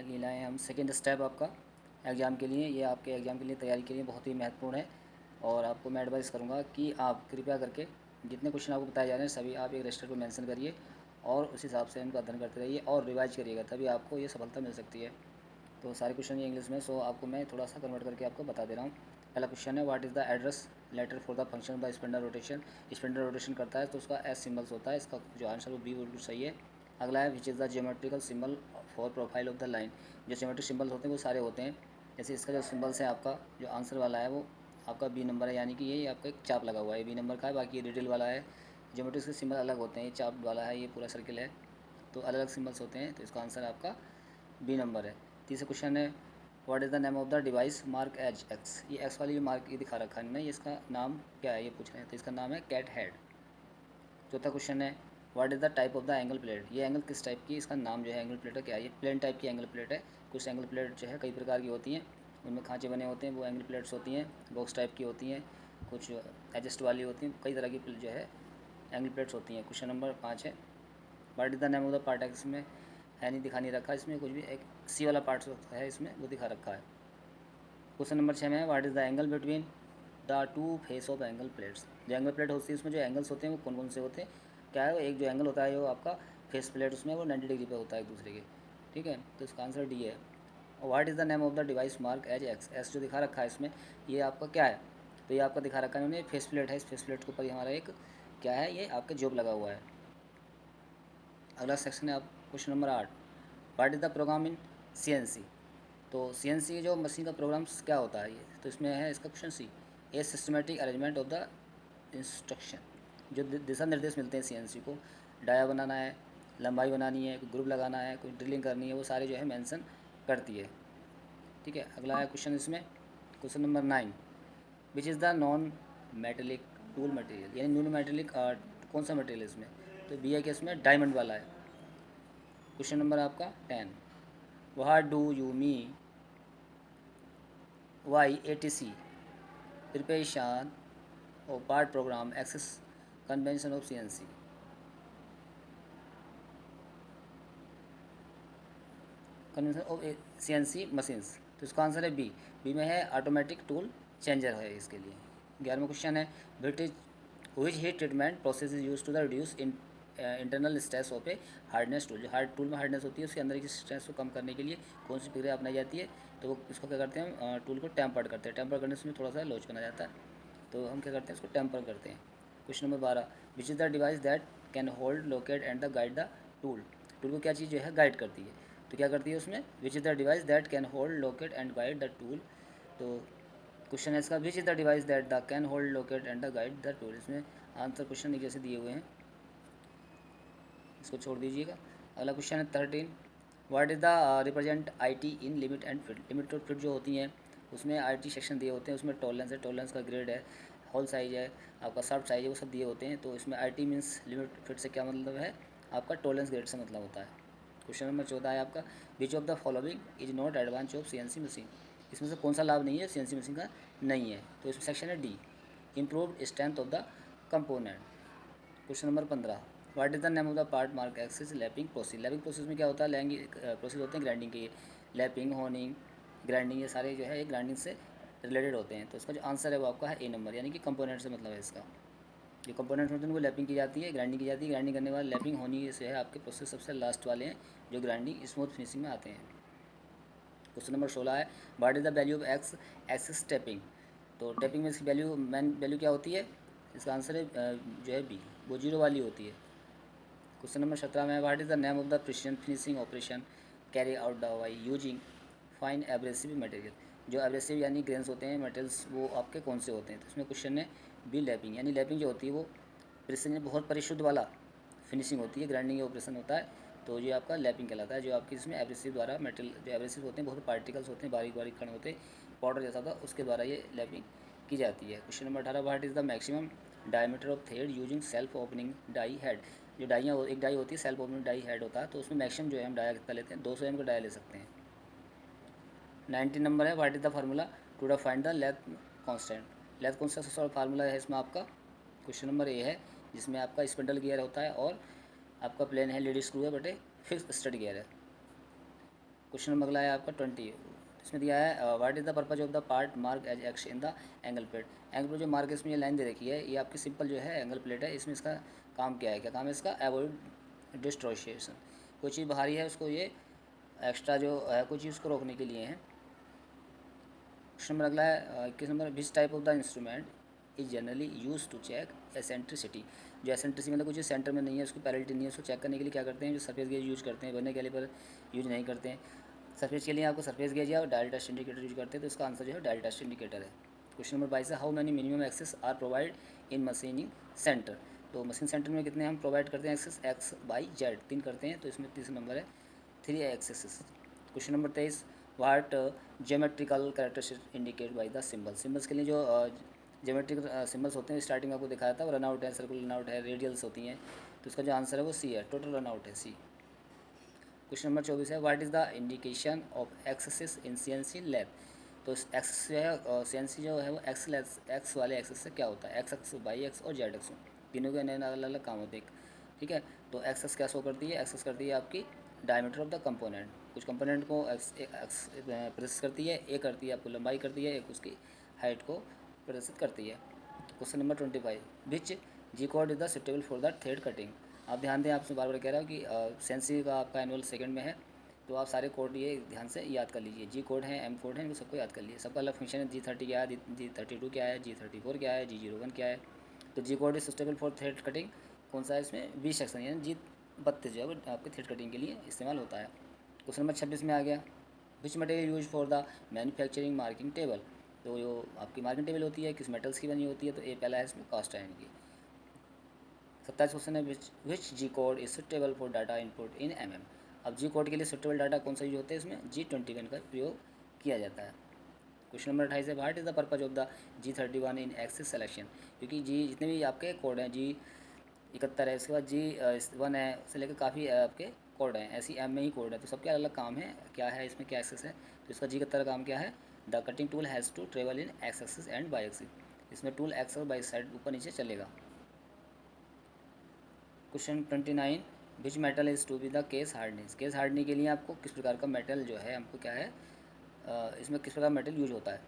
आगे लाए हम सेकेंड स्टेप आपका एग्ज़ाम के लिए। ये आपके एग्ज़ाम के लिए तैयारी के लिए बहुत ही महत्वपूर्ण है और आपको मैं एडवाइस करूँगा कि आप कृपया करके जितने क्वेश्चन आपको बताए जा रहे हैं सभी आप एक रजिस्टर पर मेंशन करिए और उस हिसाब से इनका अध्ययन करते रहिए और रिवाइज करिएगा, तभी आपको ये सफलता मिल सकती है। तो सारे क्वेश्चन ये इंग्लिश में, सो आपको मैं थोड़ा सा कन्वर्ट करके आपको बता दे रहा हूँ। पहला क्वेश्चन है, what is the address letter for the function of the spender rotation. Spender rotation करता है तो उसका एस सिम्बल्स होता है, इसका जो आंसर वो बी बिल्कुल सही है। अगला है, which is the geometrical symbol for profile of the line. जो ज्योमेट्रिक सिंबल्स होते हैं वो सारे होते हैं, जैसे इसका जो सिंबल्स है आपका जो आंसर वाला है वो आपका बी नंबर है, यानी कि ये आपका एक चाप लगा हुआ है, बी नंबर का है। बाकी रिडल वाला है, ज्योमेट्रिक के सिंबल अलग होते हैं, ये चाप वाला है, ये पूरा सर्किल है, तो अलग अलग सिंबल्स होते हैं, तो इसका आंसर आपका बी नंबर है। तीसरा क्वेश्चन है, what is the name of the device mark as X. ये एक्स वाली जो मार्क ये दिखा रखा है इनमें, ये इसका नाम क्या है ये पूछ रहे हैं, तो इसका नाम है कैट हेड। चौथा क्वेश्चन है, what is the type of the angle plate. ये एंगल किस टाइप की, इसका नाम जो है एंगल प्लेट का क्या है, ये प्लेन टाइप की एंगल प्लेट है। कुछ एंगल प्लेट जो है कई प्रकार की होती हैं, उनमें खांचे बने होते हैं, वो एंगल प्लेट्स होती हैं, बॉक्स टाइप की होती हैं, कुछ एडजस्ट वाली होती हैं, कई तरह की जो है एंगल प्लेट्स होती हैं। क्वेश्चन नंबर 5 है, what is the name of the part. इसमें है नहीं, दिखा नहीं रखा इसमें कुछ भी, एक सी वाला पार्ट है इसमें वो दिखा रखा है। क्वेश्चन नंबर 6 में है, what is the angle between the two face of angle plates. जो एंगल प्लेट होती है उसमें जो एंगल्स होते हैं वो कौन कौन से होते हैं, क्या है, एक जो एंगल होता है जो आपका फेस प्लेट उसमें वो 90 डिग्री पे होता है एक दूसरे के, ठीक है, तो इसका आंसर डी है। और what is the name of the device mark as X. एस जो दिखा रखा है इसमें ये आपका क्या है, तो ये आपका दिखा रखा है उन्होंने फेस प्लेट है, इस फेस प्लेट के ऊपर हमारा एक क्या है, ये आपका जॉब लगा हुआ है। अगला सेक्शन है आप question number 8, what is the program in CNC। तो CNC जो मशीन का प्रोग्राम्स क्या होता है ये, तो इसमें है इसका question C, A systematic arrangement of the instruction. जो दिशा निर्देश मिलते हैं CNC को, डाया बनाना है, लंबाई बनानी है, कोई ग्रुप लगाना है, कोई ड्रिलिंग करनी है, वो सारे जो है मेंशन करती है, ठीक है। अगला है क्वेश्चन इसमें question number 9, which is the non metallic tool material. यानी नॉन मेटेलिक कौन सा मटेरियल है इसमें, तो बी है कि इसमें डायमंड वाला है। क्वेश्चन नंबर आपका 10, what do you mean by ATC preparation और part program access convention of CNC। Convention of CNC machines, तो इसका आंसर है बी। बी में है ऑटोमेटिक टूल चेंजर है इसके लिए। 11वां क्वेश्चन है, British which heat treatment process is use to the reduce in internal stress of a hardness tool. जो हार्ड टूल में हार्डनेस होती है उसके अंदर की स्ट्रेस को कम करने के लिए कौन सी प्रक्रिया अपनाई जाती है, तो वो इसको क्या करते हैं हम टूल को टेम्पर्ड करते हैं। टेम्पर करने से थोड़ा सा लॉच बना जाता है, तो हम क्या करते हैं इसको टेम्पर करते हैं। Question number 12, which is the device that can hold locate and the guide the tool. Tool को क्या चीज़ जो है गाइड करती है, तो क्या करती है उसमें, which is the device that can hold locate and guide the tool. तो क्वेश्चन है इसका, which is the device that the can hold locate and the guide the tool. इसमें आंसर क्वेश्चन एक जैसे दिए हुए हैं, इसको छोड़ दीजिएगा। अगला क्वेश्चन है 13, what is the represent IT in limit and fit. Limit और फिट जो होती हैं उसमें IT सेक्शन दिए होते हैं, उसमें टॉलरेंस है, टॉलरेंस का ग्रेड है, होल साइज है, आपका शाफ्ट साइज है, वो सब दिए होते हैं। तो इसमें IT मीन्स लिमिट फिट से क्या मतलब है, आपका टॉलरेंस ग्रेड से मतलब होता है। क्वेश्चन नंबर 14 है आपका, विच of the following is not advance of CNC machine. इसमें से कौन सा लाभ नहीं है CNC मशीन का, नहीं है, तो इसमें सेक्शन है D, improved strength of the component. Question number 15, what is the name of the part mark axis lapping process. Lapping process में क्या होता है, लैंग प्रोसेस होते हैं ग्राइंडिंग के, लैपिंग, होनिंग, ग्राइंडिंग, ये सारे जो है ये ग्राइंडिंग से रिलेटेड होते हैं। तो इसका जो आंसर है वो आपका है ए नंबर, यानी कि कंपोनेंट से मतलब है इसका। जो कंपोनेंट्स होते हैं वो लैपिंग की जाती है, ग्राइंडिंग की जाती है, ग्राइंडिंग करने के बाद लैपिंग होनी से है आपके प्रोसेस सबसे लास्ट वाले हैं जो ग्राइंडिंग स्मूथ फिनिशिंग में आते हैं। क्वेश्चन नंबर 16 है, what is the value of axis tapping. तो टैपिंग में इसकी वैल्यू, मेन वैल्यू क्या होती है, इसका आंसर है जो है बी, वो जीरो वाली होती है। क्वेश्चन नंबर 17 में, what is the name of the precision finishing operation carry out the by using fine abrasive material. जो एब्रेसिव यानी ग्रेन्स होते हैं मटेरियल्स वो आपके कौन से होते हैं, तो इसमें क्वेश्चन है बी लैपिंग। यानी लैपिंग जो होती है वो प्रिसिजन बहुत परिशुद्ध वाला फिनिशिंग होती है, ग्राइंडिंग ऑपरेशन होता है, तो ये आपका लैपिंग कहलाता है। जो आपकी इसमें एब्रेसिव द्वारा मटेरियल, जो एब्रेसिव होते हैं बहुत पार्टिकल्स होते हैं, बारीक बारीक कण होते हैं, पाउडर जैसा था, उसके द्वारा ये लैपिंग की जाती है। Question number 18, what is the maximum diameter of thread using self opening die head. जो डाइयाँ, एक डाई होती है सेल्फ ओपनिंग डाई हेड होता है, तो उसमें मैक्सिमम जो है हम डाया कितना लेते हैं, 200 mm का डाया ले सकते हैं। 19 नंबर है, what is the formula to the find the lathe constant. Lathe constant का फार्मूला है इसमें आपका, क्वेश्चन नंबर ए है, जिसमें आपका स्पिंडल गियर होता है और आपका प्लेन है लीड स्क्रू है बटे फिक्स स्टड गियर है। क्वेश्चन नंबर अगला है आपका 20। इसमें दिया है what is the purpose of the part mark as X in the angle plate. Angle plate जो मार्क इसमें ये लाइन दे रखी है, ये आपकी सिंपल जो है एंगल प्लेट है। इसमें इसका काम क्या है, क्या काम है इसका, अवॉइड डिस्ट्रोशिएशन। कोई चीज़ बाहरी है उसको ये एक्स्ट्रा जो है कोई चीज़ उसको रोकने के लिए है। क्वेश्चन नंबर अगला है 21 number, which type of the instrument is generally use to check eccentricity. जो एसेंट्रिसिटी मतलब कुछ सेंटर में नहीं है, उसकी पैरेलटी नहीं है, उसको चेक करने के लिए क्या करते हैं, जो सरफेस गेज यूज़ करते हैं, वर्नियर कैलिपर यूज नहीं करते हैं। सरफेस के लिए आपको सरफेस गेज या डायल टेस्ट इंडिकेटर यूज करते हैं, तो इसका आंसर जो है डायल टेस्ट इंडिकेटर है। क्वेश्चन नंबर 22 है, how many minimum axes are provide in machining center. तो मशीन सेंटर में कितने हम प्रोवाइड करते हैं एक्सेस, एक्स बाई जेड 3 करते हैं, तो इसमें तीसरा नंबर है 3 axes. Question number 23, what geometrical characteristic indicate by the symbol. Symbols के लिए जो ज्योमेट्रिकल सिम्बल्स होते हैं, स्टार्टिंग में आपको दिखाया था, वो रनआउट है, सर्कुलर रनआउट है, रेडियल्स होती हैं, तो इसका जो आंसर है वो सी है, टोटल रनआउट है सी। क्वेश्चन नंबर 24 है, what is the indication of axes in CNC lab. तो एक्सेस जो है सीएनसी जो है वो एक्स वाले एक्सेस से क्या होता है, एक्स एक्स, वाई एक्स और जेड एक्स, तीनों के नए अलग अलग काम होते हैं। ठीक है, तो एक्सेस क्या शो करती है, एक्सेस करती है आपकी डायमीटर ऑफ द कंपोनेंट। कुछ कंपोनेंट को एक्स प्रदर्शित करती है, ए करती है आपको लंबाई करती है, एक उसकी हाइट को प्रदर्शित करती है। Question number 25, which G code is the suitable for the thread cutting. आप ध्यान दें, आपसे बार बार कह रहा हूँ कि सेंसी का आपका एनुअल सेकंड में है, तो आप सारे कोड ये ध्यान से याद कर लीजिए। जी कोड है, एम कोड है, इनको सबको याद कर लीजिए। सबका अलग फंक्शन है, G30 क्या है, G32 क्या है, G34 क्या है, G01 क्या है। तो G code is suitable for thread cutting कौन सा है इसमें, 20 सेक्शन यानी G32 जो है वो आपके थ्रेड कटिंग के लिए इस्तेमाल होता है। क्वेश्चन नंबर 26 में आ गया, which material use for the manufacturing marking table. तो जो आपकी मार्किंग टेबल होती है किस मेटल्स की बनी होती है, तो ये पहला है इसमें कास्ट आयरन की। 27 क्वेश्चन है, which G code is suitable for data input in M M. अब जी कोड के लिए सुटेबल डाटा कौन सा यूज होता है, इसमें G21 का प्रयोग किया जाता है। क्वेश्चन नंबर 28 है, what is the purpose of the G31 in excess selection. क्योंकि जी जितने भी आपके कोड हैं, G71 है, उसके बाद G1 है, उससे लेकर काफ़ी आपके कोड हैं, ऐसी एम में ही कोड है, तो सबके अलग अलग काम है, क्या है इसमें क्या एक्सेस है। तो इसका G71 का काम क्या है, the cutting tool has to travel in X axis and Y axis. इसमें टूल एक्स और बाई साइड ऊपर नीचे चलेगा। Question 29, which metal is to be the case hardness. Case hardening के लिए आपको किस प्रकार का मेटल जो है हमको क्या है इसमें किस प्रकार मेटल यूज होता है,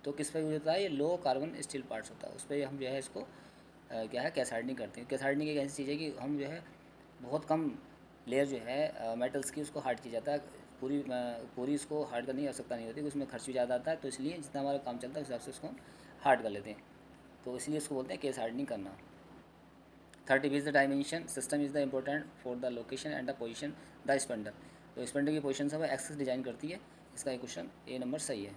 तो किस पर यूज होता है, ये लो कार्बन स्टील पार्ट्स होता है, उस पर हम जो है इसको क्या है कैस हार्डनिंग करते हैं। कैस हार्डनिंग एक ऐसी चीज़ है कि हम जो है बहुत कम लेयर जो है मेटल्स की उसको हार्ड किया जाता है, पूरी इसको हार्ड करने की आवश्यकता नहीं होती, उसमें खर्च भी ज़्यादा आता है, तो इसलिए जितना हमारा काम चलता है उस हिसाब से उसको हम हार्ड कर लेते हैं, तो इसलिए इसको बोलते हैं केस हार्डनिंग करना। 30, is the dimension system is the important for the location and the position the spender. तो स्पेंडर की पोजिशन से वो एक्सेस डिजाइन करती है, इसका एक क्वेश्चन ए नंबर सही है।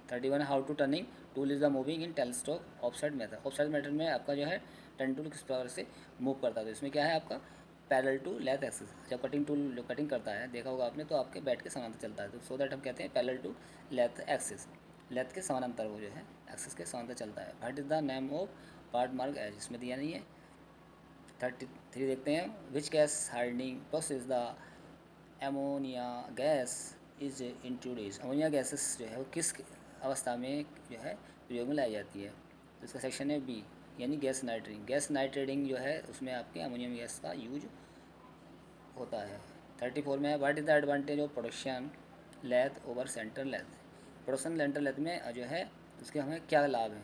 31, how to turning tool is the moving in telescope offset method. Offset method में आपका जो है टर्न टूल किस प्रकार से मूव करता है, तो इसमें क्या है आपका पैरेलल टू लेथ एक्सिस। जब कटिंग टूल जो कटिंग करता है देखा होगा आपने, तो आपके बैठ के समानांतर चलता है, तो सो दैट हम कहते हैं parallel to lathe axis, lathe के समानांतर वो जो है एक्सिस के समानांतर चलता है। What is the name of part mark as, इसमें दिया नहीं है। 33 देखते हैं, which gas hardening process the ammonia gas is introduce. Ammonia gases जो है वो किस अवस्था में जो है प्रयोग में लाई जाती है, तो इसका सेक्शन है बी, यानी गैस नाइट्रेटिंग। गैस नाइट्रेटिंग जो है उसमें आपके अमोनियम गैस का यूज होता है। 34 में है, what is the advantage of production lathe over centre lathe. Production centre lathe में जो है उसके हमें क्या लाभ है,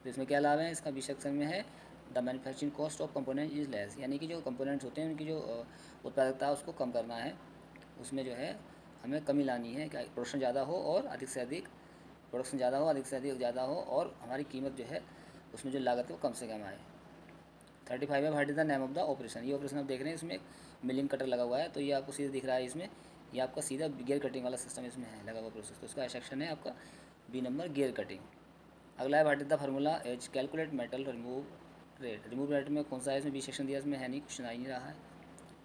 तो इसमें क्या लाभ है, इसका बी सेक्शन में है, the manufacturing cost of component is less. यानी कि जो कंपोनेंट्स होते हैं उनकी जो उत्पादकता है उसको कम करना है, उसमें जो है हमें कमी लानी है, क्या प्रोडक्शन ज़्यादा हो और अधिक से अधिक प्रोडक्शन ज़्यादा हो, अधिक से अधिक ज़्यादा हो, और हमारी कीमत जो है उसमें जो लागत है वो कम से कम आए। 35 है, what is the name of the operation. ये ऑपरेशन आप देख रहे हैं, इसमें मिलिंग कटर लगा हुआ है, तो ये आपको सीधा दिख रहा है इसमें, ये आपका सीधा गियर कटिंग वाला सिस्टम इसमें है लगा हुआ प्रोसेस, तो इसका सेक्शन है आपका बी नंबर गियर कटिंग। अगला है, what is the formula age calculate metal remove rate. Remove rate में कौन सा है, इसमें बी सेक्शन दिया, इसमें है नहीं, क्वेश्चन आ ही नहीं रहा है।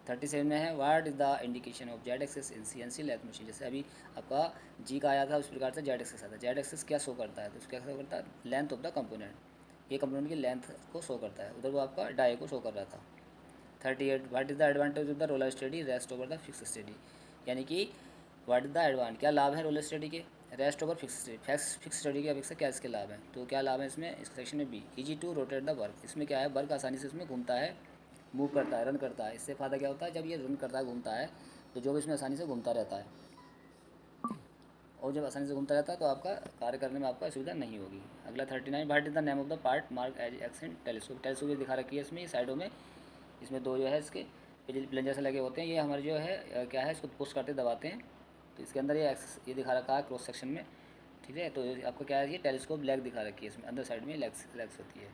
37 में है, what is the indication of Z axis in CNC lathe machine. जैसे अभी आपका जी का आया था उस प्रकार से जेड एक्सेस आता है। जेड एक्सेस क्या शो करता है, तो क्या शो करता है, लेंथ ऑफ द कंपोनेंट, ये कंपोनेंट की लेंथ को शो करता है, उधर वो आपका डाई को शो कर रहा था। 38, what is the advantage of the roller study rest over the fix study. यानी कि व्हाट इज़ द एडवांटेज, क्या लाभ है रोलर स्टडी के, rest over fix study. Fix study की अपेक्षा क्या इसके लाभ हैं, तो क्या लाभ है इसमें, इस सेक्शन में B, easy to rotate the work. इसमें क्या है, वर्क आसानी से इसमें घूमता है, मूव करता है, रन करता है। इससे फ़ायदा क्या होता है, जब ये रन करता है घूमता है तो जो भी इसमें आसानी से घूमता रहता है। और जब आसानी से घूमता रहता है तो आपका कार्य करने में आपको असुविधा नहीं होगी। अगला 39, what is the name of the part mark as accent telescope. Telescope ये दिखा रखी है इसमें साइडों में, इसमें दो जो है इसके प्लंजर से लगे होते हैं, ये हमारे जो है क्या है इसको पुश करते दबाते हैं, तो इसके अंदर ये दिखा रखा है क्रॉस सेक्शन में, ठीक है। तो आपको क्या है ये टेलीस्कोप लेग दिखा रखी है इसमें, अंदर साइड में लेग्स होती है।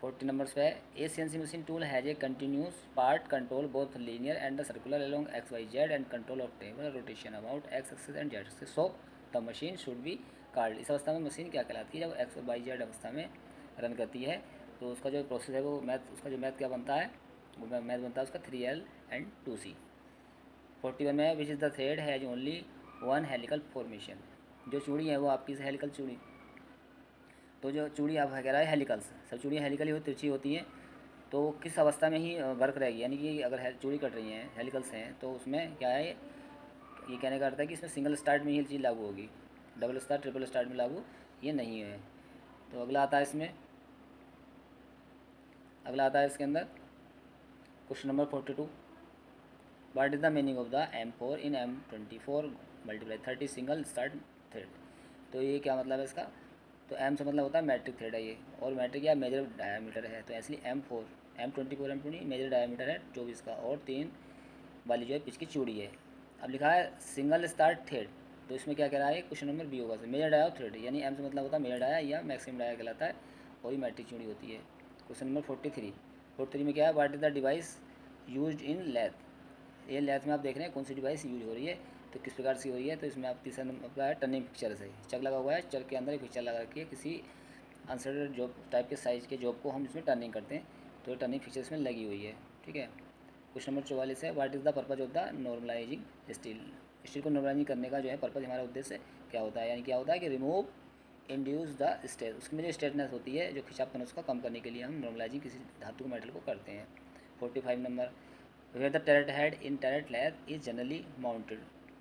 40 नंबर्स पे है, a CNC machine tool has a continuous part control both linear and the circular along X Y Z and control of table rotation about X axis and Z axis, so the machine should be card. इस अवस्था में machine क्या कहलाती है, जब x Y Z अवस्था में run करती है तो उसका जो प्रोसेस है वो मैथ, उसका जो मैथ क्या बनता है, वो मैथ बनता है उसका 3L एंड 2C। 41 में which is the thread has only one helical formation. जो चूड़ी है वो आपकी हेलिकल चूड़ी, तो जो चूड़ी आप कह रहा है हेलिकल्स, सब चूड़ियाँ हेलिकल ही तिरछी होती हैं, तो किस अवस्था में ही वर्क रहेगी, यानी कि अगर चूड़ी कट रही हैं हेलिकल्स हैं तो उसमें क्या है, ये कहने का अर्थ है कि इसमें सिंगल स्टार्ट में ही चीज़ लागू होगी, डबल स्टार्ट ट्रिपल स्टार्ट में लागू ये नहीं है। तो अगला आता है इसमें, अगला आता है इसके अंदर question number 42, what is the meaning of the M4 in M24 × 30 single start thread. तो ये क्या मतलब है इसका, तो M से मतलब होता है मैट्रिक थ्रेड है ये, और मैट्रिक या मेजर डायमीटर है, तो इसलिए M4 M24 मेजर डायमीटर है 24 का, और 3 वाली जो है पिच की चूड़ी है। अब लिखा है सिंगल स्टार्ट थ्रेड, तो इसमें क्या कह रहा है क्वेश्चन नंबर बी होगा, मेजर डाया थ्रेड, यानी M से मतलब होता है मेजर डाया या मैक्सिमम डाया कहलाता है, और ये मैट्रिक चूड़ी होती है। क्वेश्चन नंबर 43 में क्या है, what is the device used in lathe. ये लैथ में आप देख रहे हैं कौन सी डिवाइस यूज हो रही है, तो किस प्रकार से हो रही है, तो इसमें आप तीसरा नंबर है टर्निंग पिक्चर से चक लगा हुआ है, चक के अंदर एक पिक्चर लगा रखी है, किसी अनसर्टेड जॉब टाइप के साइज के जॉब को हम इसमें टर्निंग करते हैं, तो टर्निंग पिक्चर इसमें लगी हुई है, ठीक है। क्वेश्चन नंबर 44 है, what is the purpose of the normalising steel. Steel को नॉर्मलाइजिंग करने का जो है पर्पज, हमारा उद्देश्य क्या होता है, यानी क्या होता है कि रिमूव इंड्यूस द स्टेट, उसमें जो स्टेटनेस होती है, जो खिंचावपन उसका कम करने के लिए हम नॉर्मलाइजिंग किसी धातु को मेटल को करते हैं। 45 number, where the turret head in turret lathe is generally mounted.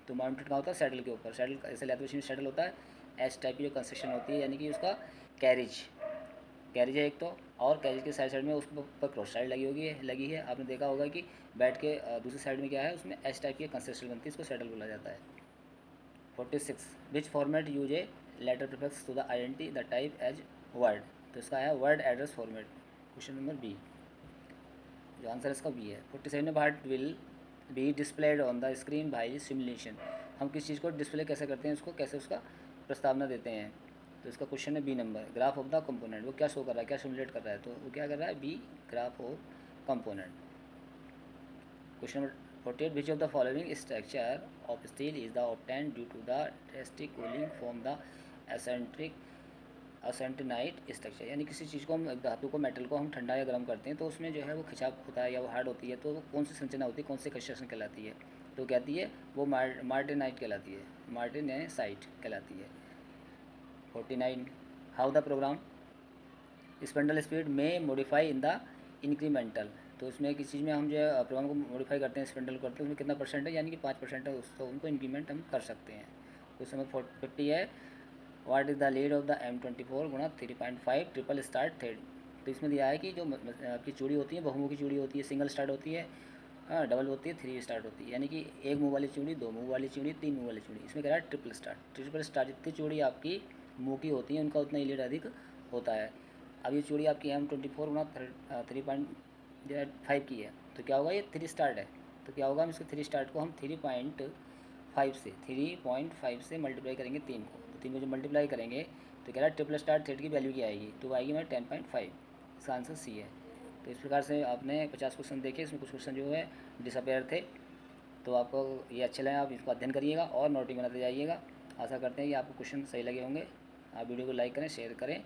तो माउंटेड का होता है सैडल के ऊपर, सैडल ऐसे लैथ मशीन में सैडल होता है, एस टाइप की जो कंस्ट्रक्शन होती है, यानी कि उसका कैरिज कैरिज है एक तो, और कैरिज के साइड में उसके ऊपर क्रॉस साइड लगी है। आपने देखा होगा कि बैठ के दूसरी साइड में क्या है, उसमें एस टाइप की कंस्ट्रक्शन बनती है, इसको सैडल बोला जाता है। 46, which format use a letter prefix to the identity the type as word. तो इसका है word address format, question number B, जो आंसर इसका बी है। 47 में what will be displayed on the screen by simulation. हम किस चीज़ को डिस्प्ले कैसे करते हैं, उसको कैसे उसका प्रस्तावना देते हैं, तो इसका क्वेश्चन है B number, graph of the component. वो क्या शो कर रहा है, क्या सिमुलेट कर रहा है, तो वो क्या कर रहा है, B graph of component. Question number 48, which of the following structure of steel is the obtained due to the drastic cooling from the austenite structure. यानी किसी चीज़ को हम, धातु को, मेटल को हम ठंडा या गर्म करते हैं तो उसमें जो है वो खिंचाव होता है या वो हार्ड होती है, तो वो कौन सी संरचना होती है, कौन सी कंस्ट्रक्शन कहलाती है, तो कहती है वो मार्टिनाइट कहलाती है, मार्टिनेसाइट कहलाती है। 49, how the program spindle speed में मॉडिफाई इन द इंक्रीमेंटल। तो उसमें किस चीज़ में हम जो है प्रोग्राम को मॉडिफाई करते हैं, स्पेंडल करते हैं, उसमें कितना परसेंट है, यानी कि 5% है, उसको उनको इंक्रीमेंट हम कर सकते हैं। क्वेश्चन नंबर 50 है, what is the lead of the M24 × 3.5 triple start thread. तो इसमें दिया है कि जो आपकी चूड़ी होती है बहुमुखी चूड़ी होती है, सिंगल स्टार्ट होती है, डबल होती है, 3 स्टार्ट होती है, यानी कि एक मुँह वाली चूड़ी, दो मुँह वाली चूड़ी, तीन मुँह वाली चूड़ी। इसमें कह रहा है ट्रिपल स्टार्ट। ट्रिपल स्टार्ट जितनी चूड़ी आपकी मुँह की होती है उनका उतना ही लीड अधिक होता है। अब ये चूड़ी आपकी M24 × 3.5 की है, तो क्या होगा, ये 3 स्टार्ट है, तो क्या होगा, हम इसके 3 स्टार्ट को हम 3.5 से मल्टीप्लाई करेंगे 3 को, तो 3 को जब मल्टीप्लाई करेंगे तो कह रहा है ट्रिपल स्टार थ्रेड की वैल्यू क्या आएगी, तो आएगी हमारे 10.5, इसका आंसर सी है। तो इस प्रकार से आपने 50 क्वेश्चन देखे, इसमें कुछ क्वेश्चन जो है डिसअपेयर थे, तो आपको ये अच्छे लगे, आप इसको अध्ययन करिएगा और नोटिंग बनाते जाइएगा। आशा करते हैं कि आपको क्वेश्चन सही लगे होंगे। आप वीडियो को लाइक करें, शेयर करें।